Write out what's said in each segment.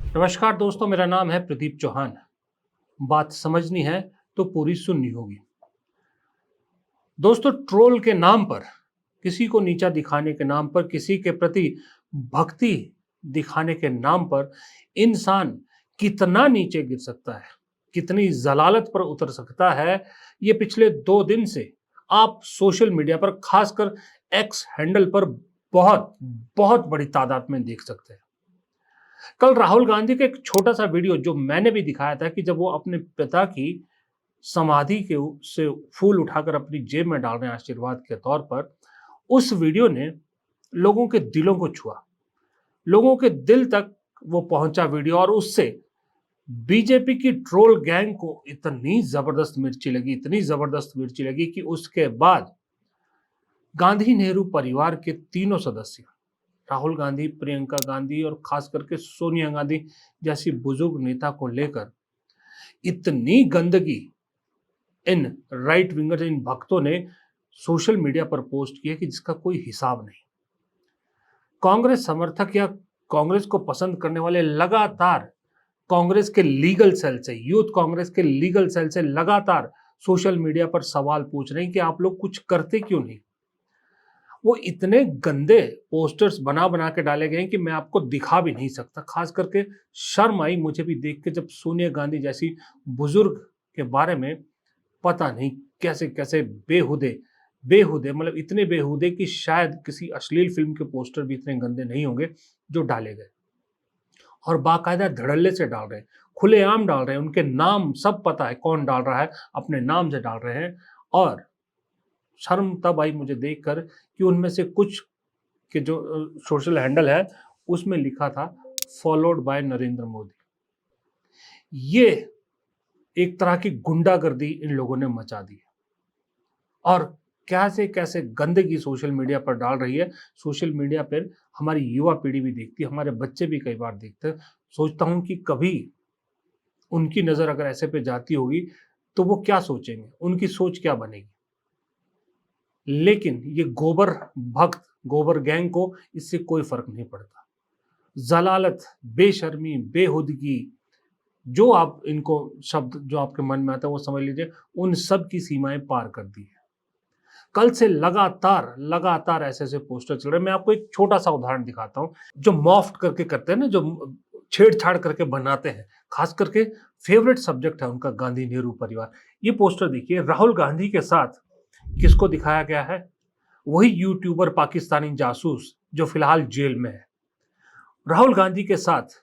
नमस्कार दोस्तों, मेरा नाम है प्रदीप चौहान। बात समझनी है तो पूरी सुननी होगी। दोस्तों, ट्रोल के नाम पर, किसी को नीचा दिखाने के नाम पर, किसी के प्रति भक्ति दिखाने के नाम पर इंसान कितना नीचे गिर सकता है, कितनी ज़लालत पर उतर सकता है, ये पिछले 2 दिन से आप सोशल मीडिया पर, खासकर एक्स हैंडल पर बहुत, बहुत बड़ी तादाद में देख सकते हैं। कल राहुल गांधी का एक छोटा सा वीडियो जो मैंने भी दिखाया था कि जब वो अपने पिता की समाधि के से फूल उठाकर अपनी जेब में डाल रहे हैं आशीर्वाद के तौर पर, उस वीडियो ने लोगों के दिलों को छुआ, लोगों के दिल तक वो पहुंचा वीडियो, और उससे बीजेपी की ट्रोल गैंग को इतनी जबरदस्त मिर्ची लगी, इतनी जबरदस्त मिर्ची लगी कि उसके बाद गांधी नेहरू परिवार के तीनों सदस्य, राहुल गांधी, प्रियंका गांधी और खास करके सोनिया गांधी जैसी बुजुर्ग नेता को लेकर इतनी गंदगी इन राइट विंगर, इन भक्तों ने सोशल मीडिया पर पोस्ट किया कि जिसका कोई हिसाब नहीं। कांग्रेस समर्थक या कांग्रेस को पसंद करने वाले लगातार कांग्रेस के लीगल सेल से, यूथ कांग्रेस के लीगल सेल से लगातार सोशल मीडिया पर सवाल पूछ रहे हैं कि आप लोग कुछ करते क्यों नहीं। वो इतने गंदे पोस्टर्स बना बना के डाले गए हैं कि मैं आपको दिखा भी नहीं सकता। खास करके शर्म आई मुझे भी देख के, जब सोनिया गांधी जैसी बुजुर्ग के बारे में पता नहीं कैसे कैसे बेहुदे बेहुदे, मतलब इतने बेहुदे कि शायद किसी अश्लील फिल्म के पोस्टर भी इतने गंदे नहीं होंगे जो डाले गए, और बाकायदा धड़ल्ले से डाल रहे हैं, खुलेआम डाल रहे हैं। उनके नाम सब पता है कौन डाल रहा है, अपने नाम से डाल रहे हैं। और शर्म तब आई मुझे देखकर कि उनमें से कुछ के जो सोशल हैंडल है उसमें लिखा था फॉलोड बाय नरेंद्र मोदी। ये एक तरह की गुंडागर्दी इन लोगों ने मचा दी है, और कैसे कैसे गंदगी सोशल मीडिया पर डाल रही है। सोशल मीडिया पर हमारी युवा पीढ़ी भी देखती है, हमारे बच्चे भी कई बार देखते हैं। सोचता हूं कि कभी उनकी नज़र अगर ऐसे पे जाती होगी तो वो क्या सोचेंगे, उनकी सोच क्या बनेगी। लेकिन ये गोबर भक्त, गोबर गैंग को इससे कोई फर्क नहीं पड़ता। जलालत, बेशर्मी, बेहुदगी, जो आप इनको शब्द जो आपके मन में आता है वो समझ लीजिए, उन सब की सीमाएं पार कर दी है। कल से लगातार लगातार ऐसे ऐसे पोस्टर चल रहे हैं। मैं आपको एक छोटा सा उदाहरण दिखाता हूं। जो मॉफ्ट करके करते हैं ना, जो छेड़छाड़ करके बनाते हैं, खास करके फेवरेट सब्जेक्ट है उनका गांधी नेहरू परिवार। ये पोस्टर देखिए, राहुल गांधी के साथ किसको दिखाया गया है? वही यूट्यूबर पाकिस्तानी जासूस जो फिलहाल जेल में है। राहुल गांधी के साथ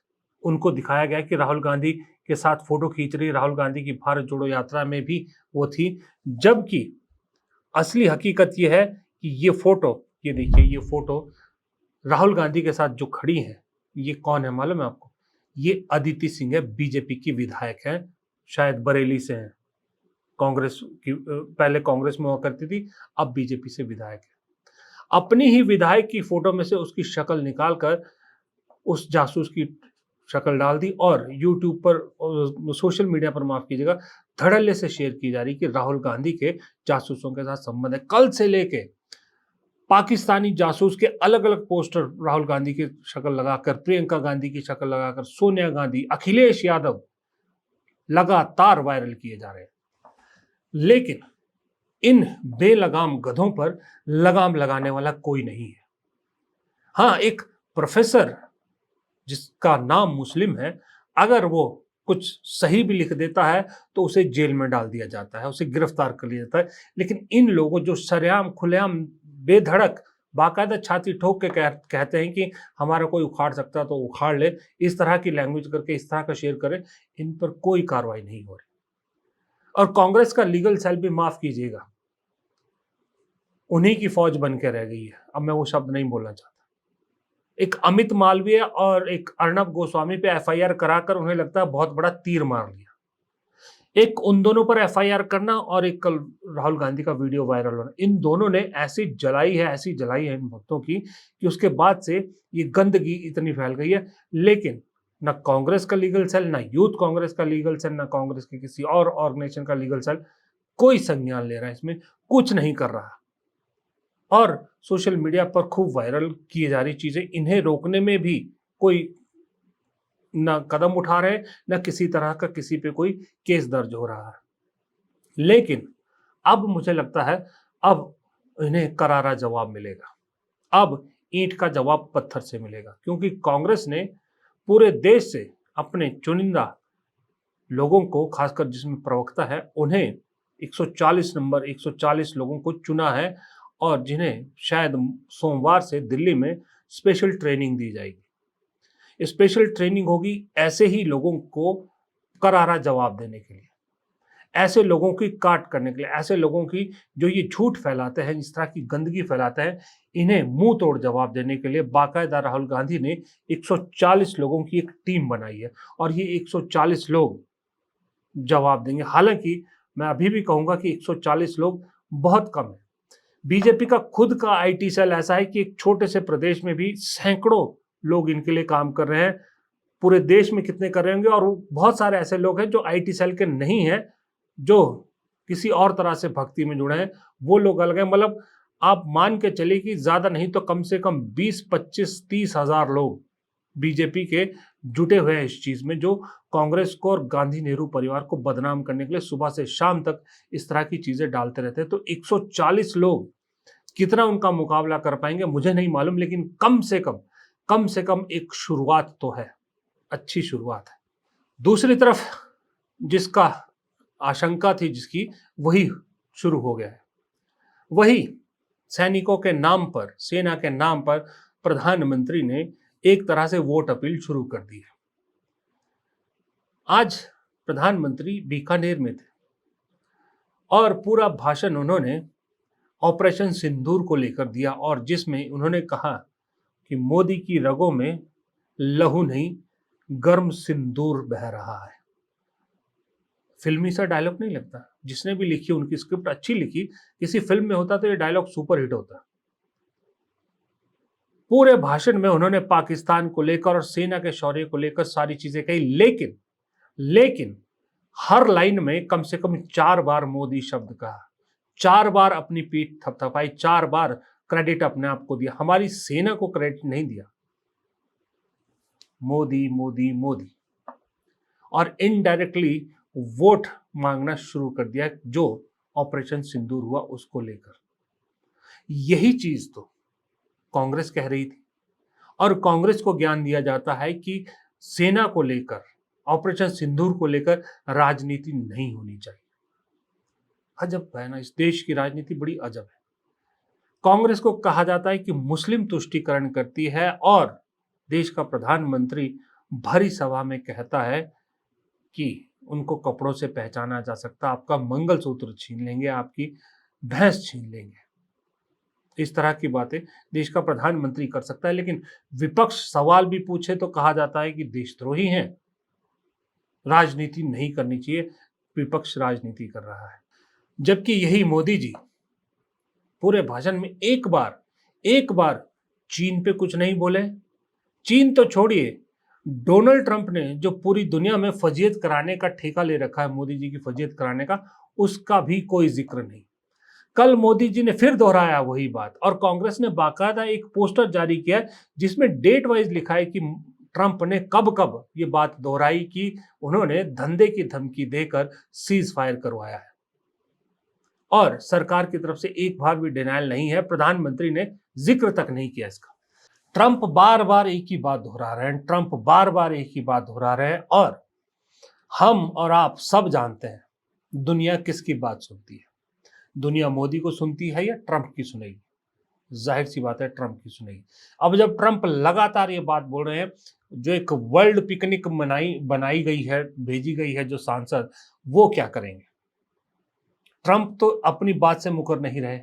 उनको दिखाया गया कि राहुल गांधी के साथ फोटो खींच रही, राहुल गांधी की भारत जोड़ो यात्रा में भी वो थी। जबकि असली हकीकत ये है कि ये फोटो, ये देखिए, ये फोटो राहुल गांधी के साथ जो खड़ी है, ये कौन है मालूम है आपको? ये अदिति सिंह है, बीजेपी की विधायक है, शायद बरेली से है। कांग्रेस की पहले कांग्रेस में हुआ करती थी, अब बीजेपी से विधायक है। अपनी ही विधायक की फोटो में से उसकी शक्ल निकालकर उस जासूस की शक्ल डाल दी, और यूट्यूब पर, सोशल मीडिया पर, माफ कीजिएगा, धड़ल्ले से शेयर की जा रही कि राहुल गांधी के जासूसों के साथ संबंध है। कल से लेके पाकिस्तानी जासूस के अलग अलग पोस्टर राहुल गांधी की शक्ल लगाकर, प्रियंका गांधी की शक्ल लगाकर, सोनिया गांधी, अखिलेश यादव लगातार वायरल किए जा रहे हैं। लेकिन इन बेलगाम गधों पर लगाम लगाने वाला कोई नहीं है। हाँ, एक प्रोफेसर जिसका नाम मुस्लिम है, अगर वो कुछ सही भी लिख देता है तो उसे जेल में डाल दिया जाता है, उसे गिरफ्तार कर लिया जाता है। लेकिन इन लोगों जो सरेआम खुलेआम बेधड़क बाकायदा छाती ठोक के कहते हैं कि हमारा कोई उखाड़ सकता तो उखाड़ ले, इस तरह की लैंग्वेज करके इस तरह का शेयर करे, इन पर कोई कार्रवाई नहीं हो रही। और कांग्रेस का लीगल सेल भी, माफ कीजिएगा, उन्हीं की फौज बन के रह गई है। अब मैं वो शब्द नहीं बोलना चाहता। एक अमित मालवीय और एक अर्नब गोस्वामी पे एफआईआर कराकर उन्हें लगता है बहुत बड़ा तीर मार लिया। एक उन दोनों पर एफआईआर करना, और एक कल राहुल गांधी का वीडियो वायरल होना, इन दोनों ने ऐसी जलाई है, ऐसी जलाई है इन भक्तों की, कि उसके बाद से ये गंदगी इतनी फैल गई है। लेकिन ना कांग्रेस का लीगल सेल, ना यूथ कांग्रेस का लीगल सेल, ना कांग्रेस के किसी और ऑर्गेनाइजेशन का लीगल सेल कोई संज्ञान ले रहा है, इसमें कुछ नहीं कर रहा। और सोशल मीडिया पर खूब वायरल की जा रही चीजें, इन्हें रोकने में भी कोई ना कदम उठा रहे हैं, ना किसी तरह का किसी पे कोई केस दर्ज हो रहा है। लेकिन अब मुझे लगता है अब इन्हें करारा जवाब मिलेगा। अब ईंट का जवाब पत्थर से मिलेगा, क्योंकि कांग्रेस ने पूरे देश से अपने चुनिंदा लोगों को, खासकर जिसमें प्रवक्ता है, उन्हें 140 लोगों को चुना है और जिन्हें शायद सोमवार से दिल्ली में स्पेशल ट्रेनिंग दी जाएगी। स्पेशल ट्रेनिंग होगी ऐसे ही लोगों को करारा जवाब देने के लिए, ऐसे लोगों की काट करने के लिए, ऐसे लोगों की जो ये झूठ फैलाते हैं, इस तरह की गंदगी फैलाते हैं, इन्हें मुंह तोड़ जवाब देने के लिए बाकायदा राहुल गांधी ने 140 लोगों की एक टीम बनाई है और ये 140 लोग जवाब देंगे। हालांकि मैं अभी भी कहूंगा कि 140 लोग बहुत कम है। बीजेपी का खुद का आईटी सेल ऐसा है कि एक छोटे से प्रदेश में भी सैकड़ों लोग इनके लिए काम कर रहे हैं। पूरे देश में कितने कर रहे होंगे, और बहुत सारे ऐसे लोग हैं जो आईटी सेल के नहीं हैं, जो किसी और तरह से भक्ति में जुड़े हैं, वो लोग अलग हैं। मतलब आप मान के चलिए कि ज्यादा नहीं तो कम से कम 20, 25, 30 हजार लोग बीजेपी के जुटे हुए हैं इस चीज में, जो कांग्रेस को और गांधी नेहरू परिवार को बदनाम करने के लिए सुबह से शाम तक इस तरह की चीजें डालते रहते हैं। तो 140 लोग कितना उनका मुकाबला कर पाएंगे मुझे नहीं मालूम, लेकिन कम से कम एक शुरुआत तो है, अच्छी शुरुआत है। दूसरी तरफ जिसका आशंका थी, जिसकी, वही शुरू हो गया है। वही सैनिकों के नाम पर, सेना के नाम पर प्रधानमंत्री ने एक तरह से वोट अपील शुरू कर दी है। आज प्रधानमंत्री बीकानेर में थे और पूरा भाषण उन्होंने ऑपरेशन सिंदूर को लेकर दिया, और जिसमें उन्होंने कहा कि मोदी की रगों में लहू नहीं, गर्म सिंदूर बह रहा है। फिल्मी सा डायलॉग नहीं लगता? जिसने भी लिखी, उनकी स्क्रिप्ट अच्छी लिखी, किसी फिल्म में होता तो ये डायलॉग सुपर हिट होता। पूरे भाषण में उन्होंने पाकिस्तान को लेकर और सेना के शौर्य को लेकर सारी चीजें कही, लेकिन हर लाइन में कम से कम 4 बार मोदी शब्द कहा, 4 बार अपनी पीठ थपथपाई, 4 बार क्रेडिट अपने आप को दिया, हमारी सेना को क्रेडिट नहीं दिया। मोदी मोदी मोदी, और इनडायरेक्टली वोट मांगना शुरू कर दिया जो ऑपरेशन सिंदूर हुआ उसको लेकर। यही चीज तो कांग्रेस कह रही थी, और कांग्रेस को ज्ञान दिया जाता है कि सेना को लेकर, ऑपरेशन सिंदूर को लेकर राजनीति नहीं होनी चाहिए। अजब है ना, इस देश की राजनीति बड़ी अजब है। कांग्रेस को कहा जाता है कि मुस्लिम तुष्टीकरण करती है, और देश का प्रधानमंत्री भरी सभा में कहता है कि उनको कपड़ों से पहचाना जा सकता, आपका मंगलसूत्र छीन लेंगे, आपकी भैंस छीन लेंगे। इस तरह की बातें देश का प्रधानमंत्री कर सकता है, लेकिन विपक्ष सवाल भी पूछे तो कहा जाता है कि देशद्रोही हैं, राजनीति नहीं करनी चाहिए, विपक्ष राजनीति कर रहा है। जबकि यही मोदी जी पूरे भाषण में एक बार चीन पे कुछ नहीं बोले। चीन तो छोड़िए, डोनाल्ड ट्रंप ने जो पूरी दुनिया में फजीयत कराने का ठेका ले रखा है, मोदी जी की फजीयत कराने का, उसका भी कोई जिक्र नहीं। कल मोदी जी ने फिर दोहराया वही बात, और कांग्रेस ने बाकायदा एक पोस्टर जारी किया जिसमें डेट वाइज लिखा है कि ट्रंप ने कब कब ये बात दोहराई कि उन्होंने धंधे की धमकी देकर सीज फायर करवाया है, और सरकार की तरफ से एक बार भी डिनायल नहीं है, प्रधानमंत्री ने जिक्र तक नहीं किया इसका। ट्रंप बार बार एक ही बात दोहरा रहे हैं, और हम और आप सब जानते हैं दुनिया किसकी बात सुनती है। दुनिया मोदी को सुनती है या ट्रंप की सुनेगी? जाहिर सी बात है ट्रंप की सुनेगी। अब जब ट्रंप लगातार ये बात बोल रहे हैं, जो एक वर्ल्ड पिकनिक बनाई गई है, भेजी गई है जो सांसद, वो क्या करेंगे? ट्रंप तो अपनी बात से मुकर नहीं रहे।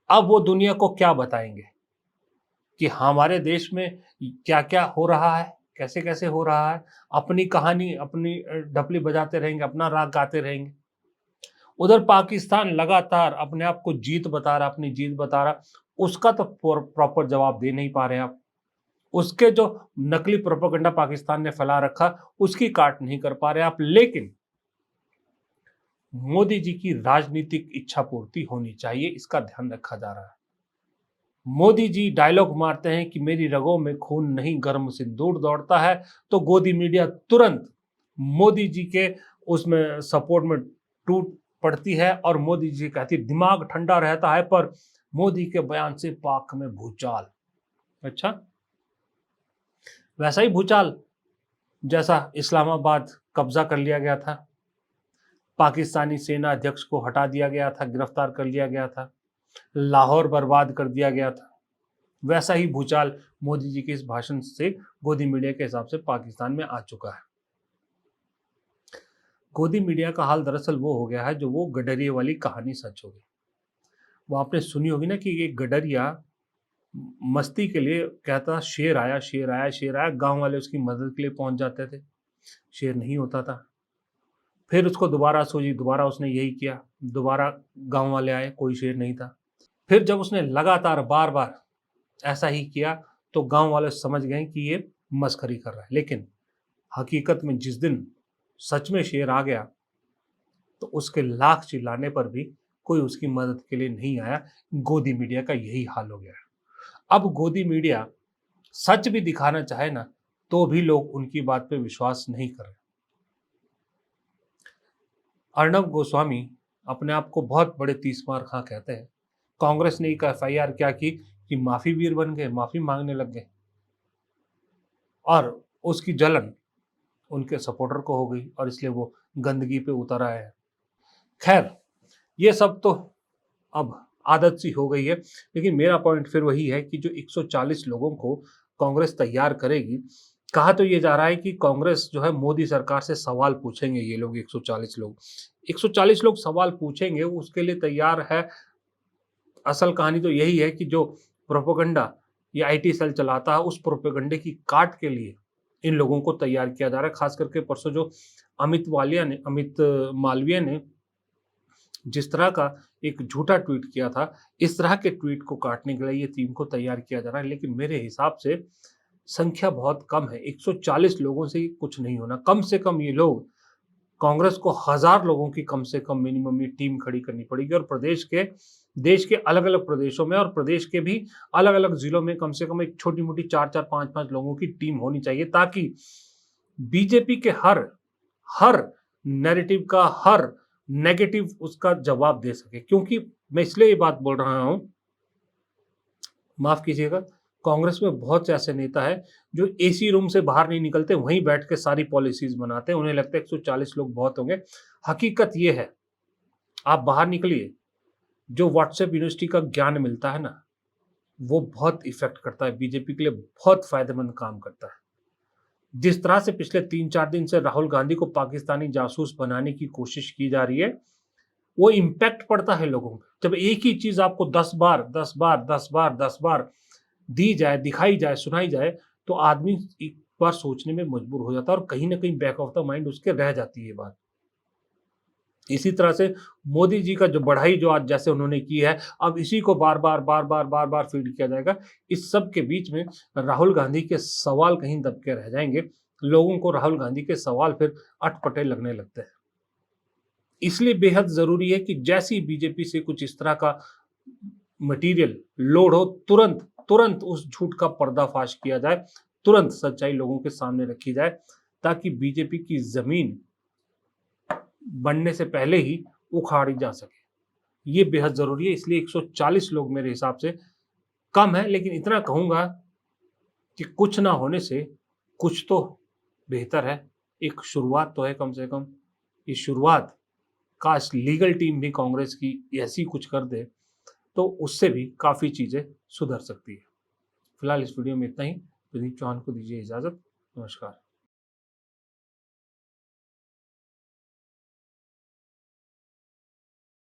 अब वो दुनिया को क्या बताएंगे कि हमारे देश में क्या क्या हो रहा है, कैसे कैसे हो रहा है? अपनी कहानी, अपनी डफली बजाते रहेंगे, अपना राग गाते रहेंगे। उधर पाकिस्तान लगातार अपने आप को अपनी जीत बता रहा, उसका तो प्रॉपर जवाब दे नहीं पा रहे आप। उसके जो नकली प्रोपेगेंडा पाकिस्तान ने फैला रखा, उसकी काट नहीं कर पा रहे आप। लेकिन मोदी जी की राजनीतिक इच्छा पूर्ति होनी चाहिए, इसका ध्यान रखा जा रहा है। मोदी जी डायलॉग मारते हैं कि मेरी रगों में खून नहीं गर्म सिंदूर दौड़ता है, तो गोदी मीडिया तुरंत मोदी जी के उसमें सपोर्ट में टूट पड़ती है और मोदी जी कहती है दिमाग ठंडा रहता है पर मोदी के बयान से पाक में भूचाल। अच्छा, वैसा ही भूचाल जैसा इस्लामाबाद कब्जा कर लिया गया था, पाकिस्तानी सेना अध्यक्ष को हटा दिया गया था, गिरफ्तार कर लिया गया था, लाहौर बर्बाद कर दिया गया था, वैसा ही भूचाल मोदी जी के इस भाषण से गोदी मीडिया के हिसाब से पाकिस्तान में आ चुका है। गोदी मीडिया का हाल दरअसल वो हो गया है जो वो गडरिये वाली कहानी सच हो गई। वो आपने सुनी होगी ना कि एक गडरिया मस्ती के लिए कहता शेर आया शेर आया शेर आया, गांव वाले उसकी मदद के लिए पहुंच जाते थे, शेर नहीं होता था। फिर उसको दोबारा सूझी, दोबारा उसने यही किया, दोबारा गांव वाले आए, कोई शेर नहीं था। फिर जब उसने लगातार बार बार ऐसा ही किया तो गांव वाले समझ गए कि ये मस्खरी कर रहा है। लेकिन हकीकत में जिस दिन सच में शेर आ गया तो उसके लाख चिल्लाने पर भी कोई उसकी मदद के लिए नहीं आया। गोदी मीडिया का यही हाल हो गया है। अब गोदी मीडिया सच भी दिखाना चाहे ना तो भी लोग उनकी बात पे विश्वास नहीं कर रहे। अर्णब गोस्वामी अपने आप को बहुत बड़े तीसमार खां कहते हैं। कांग्रेस ने एक एफआईआर क्या की कि माफी वीर बन गए, माफी मांगने लग गए और उसकी जलन उनके सपोर्टर को हो गई और इसलिए वो गंदगी पे उतर आए हैं। खैर, ये सब तो अब आदत सी हो गई है, लेकिन मेरा पॉइंट फिर वही है कि जो 140 लोगों को कांग्रेस तैयार करेगी, कहा तो ये जा रहा है कि कांग्रेस जो है मोदी सरकार से सवाल पूछेंगे। ये लोग 140 लोग सवाल पूछेंगे, उसके लिए तैयार है। असल कहानी तो यही है कि जो प्रोपेगेंडा या आईटी सेल चलाता है, उस प्रोपेगेंडे की काट के लिए इन लोगों को तैयार किया जा रहा है। खास करके परसों जो अमित मालवीय ने जिस तरह का एक झूठा ट्वीट किया था, इस तरह के ट्वीट को काटने के लिए ये टीम को तैयार किया जा रहा है। लेकिन मेरे हिसाब से संख्या बहुत कम है, 140 लोगों से ही कुछ नहीं होना। कम से कम ये लोग, कांग्रेस को 1000 लोगों की कम से कम मिनिमम ये टीम खड़ी करनी पड़ेगी और देश के अलग-अलग प्रदेशों में और प्रदेश के भी अलग-अलग जिलों में कम से कम एक छोटी-मोटी 4-4 5-5 लोगों की टीम होनी चाहिए, ताकि बीजेपी के हर नैरेटिव का हर नेगेटिव उसका जवाब दे सके। क्योंकि मैं इसलिए ये बात बोल रहा हूं, माफ कीजिएगा, कांग्रेस में बहुत से ऐसे नेता है जो एसी रूम से बाहर नहीं निकलते, वहीं बैठ के सारी पॉलिसीज बनाते हैं। उन्हें लगता है 140 लोग बहुत होंगे। हकीकत ये है, आप बाहर निकलिए, जो व्हाट्सएप यूनिवर्सिटी का ज्ञान मिलता है ना, वो बहुत इफेक्ट करता है, बीजेपी के लिए बहुत फायदेमंद काम करता है। जिस तरह से पिछले 3-4 दिन से राहुल गांधी को पाकिस्तानी जासूस बनाने की कोशिश की जा रही है, वो इम्पैक्ट पड़ता है लोगों पे। जब एक ही चीज आपको 10 बार दी जाए, दिखाई जाए, सुनाई जाए, तो आदमी एक बार सोचने में मजबूर हो जाता है और कहीं ना कहीं बैक ऑफ द माइंड उसके रह जाती है बात। इसी तरह से मोदी जी का जो बढ़ाई जो आज जैसे उन्होंने की है, अब इसी को बार बार फीड किया जाएगा। इस सब के बीच में राहुल गांधी के सवाल कहीं दब के रह जाएंगे। लोगों को राहुल गांधी के सवाल फिर अटपटे लगने लगते हैं। इसलिए बेहद जरूरी है कि जैसी बीजेपी से कुछ इस तरह का मटेरियल लोड हो, तुरंत तुरंत उस झूठ का पर्दाफाश किया जाए, तुरंत सच्चाई लोगों के सामने रखी जाए, ताकि बीजेपी की जमीन बनने से पहले ही उखाड़ी जा सके। ये बेहद जरूरी है। इसलिए 140 लोग मेरे हिसाब से कम है, लेकिन इतना कहूंगा कि कुछ ना होने से कुछ तो बेहतर है। एक शुरुआत तो है कम से कम। इस शुरुआत काश लीगल टीम भी कांग्रेस की ऐसी कुछ कर दे तो उससे भी काफ़ी चीज़ें सुधर सकती है। फिलहाल इस वीडियो में इतना ही। प्रदीप चौहान को दीजिए इजाज़त। नमस्कार।